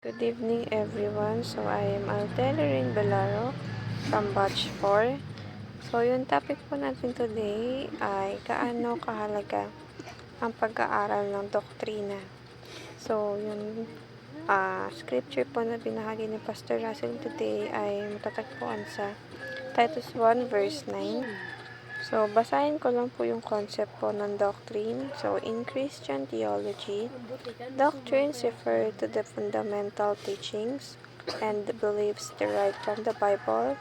Good evening everyone. So I am Altellerin Belaro from Batch 4. So yung topic po natin today ay gaano kahalaga ang pag-aaral ng doktrina. So yung scripture po na binahagi ni Pastor Russell today ay matatagpuan sa Titus 1 verse 9. So, basahin ko lang po yung concept po ng doctrine. So, in Christian theology, doctrines refer to the fundamental teachings and beliefs derived from the Bible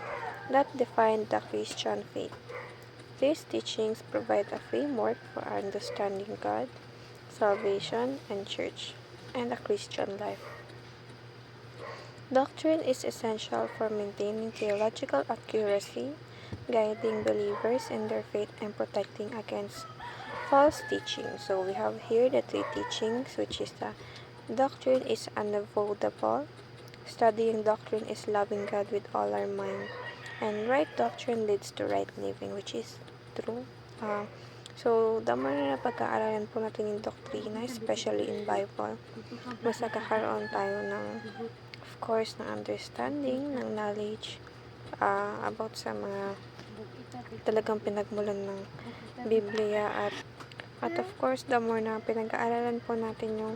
that define the Christian faith. These teachings provide a framework for understanding God, salvation, and church, and a Christian life. Doctrine is essential for maintaining theological accuracy, guiding believers in their faith, and protecting against false teaching. So we have here the three teachings, which is the doctrine is unavoidable, studying doctrine is loving God with all our mind, and right doctrine leads to right living, which is true. So, the more na pag-aaralan po natin yung doktrina, especially in Bible, mas nagkakaroon tayo ng, of course, ng understanding, ng knowledge about sa mga talagang pinagmulan ng Biblia at of course, the more na pinag-aaralan po natin yung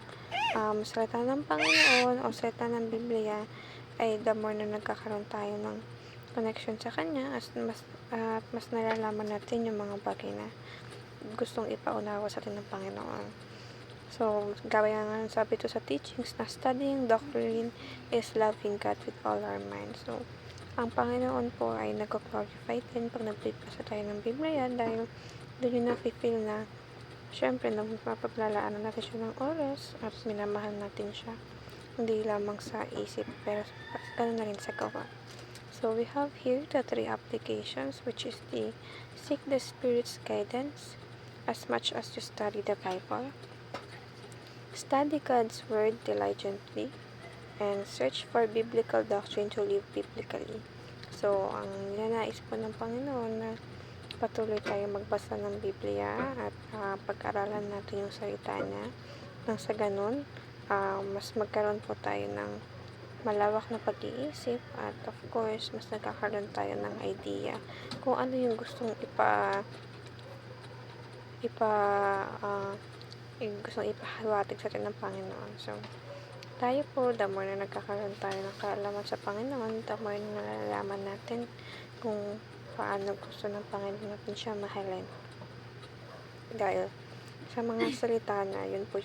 salita ng Panginoon o salita ng Biblia, ay the more na nagkakaroon tayo ng connection sa Kanya at mas nalalaman natin yung mga bagay na gustong ipaunawa sa atin ng Panginoon. So, gaya nga sabi ito sa teachings na studying doctrine is loving God with all our mind. So, ang Panginoon po ay nag-glorify din pag nagbibasa tayo ng Biblia dahil doon yung nafe-feel na syempre napapaglalaanan natin siya ng oras at minamahal natin siya. Hindi lamang sa isip pero ganoon na rin sa gawa. So, we have here the three applications, which is the seek the Spirit's guidance as much as you study the Bible, study God's Word diligently, and search for biblical doctrine to live biblically. So, ang ninanais po ng Panginoon na patuloy tayo magbasa ng Biblia at pag-aralan natin yung salita niya. Nang sa ganun, mas magkaroon po tayo ng malawak na pag-iisip at of course, mas nagkakaroon tayo ng idea kung ano yung gustong gustong ipahawatig sa atin ng Panginoon. So, tayo po, the more na nagkakaroon tayo ng kaalaman sa Panginoon, the more na nalalaman natin kung paano gusto ng Panginoon natin siya mahalin. Dahil sa mga salita na, yun po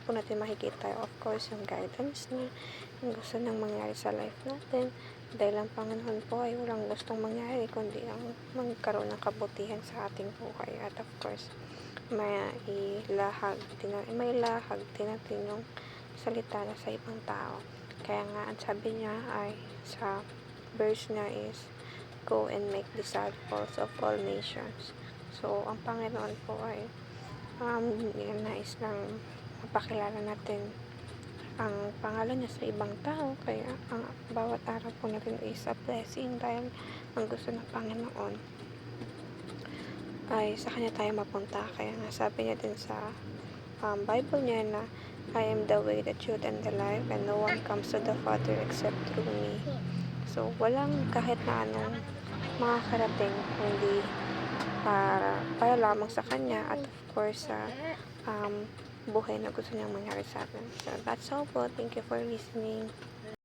natin makikita, of course, yung guidance niya, yung gusto nang mangyari sa life natin. Dahil ang Panginoon po ay walang gustong mangyari, kundi ang magkaroon ng kabutihan sa ating buhay. At of course, may lahag din natin yung salita na sa ibang tao. Kaya nga, ang sabi niya ay sa verse niya is, go and make disciples of all nations. So, ang Panginoon po ay nais lang mapakilala natin ang pangalan niya sa ibang tao. Kaya, ang bawat araw po natin is a blessing dahil ang gusto ng Panginoon ay sa Kanya tayo mapunta. Kaya nga, sabi niya din sa Bible niya na I am the way, the truth, and the life, and no one comes to the Father except through me. So, walang kahit na anong makakarating kundi para lamang sa Kanya at of course sa buhay na gusto niyang mangyari sa atin. So, that's all po. Thank you for listening.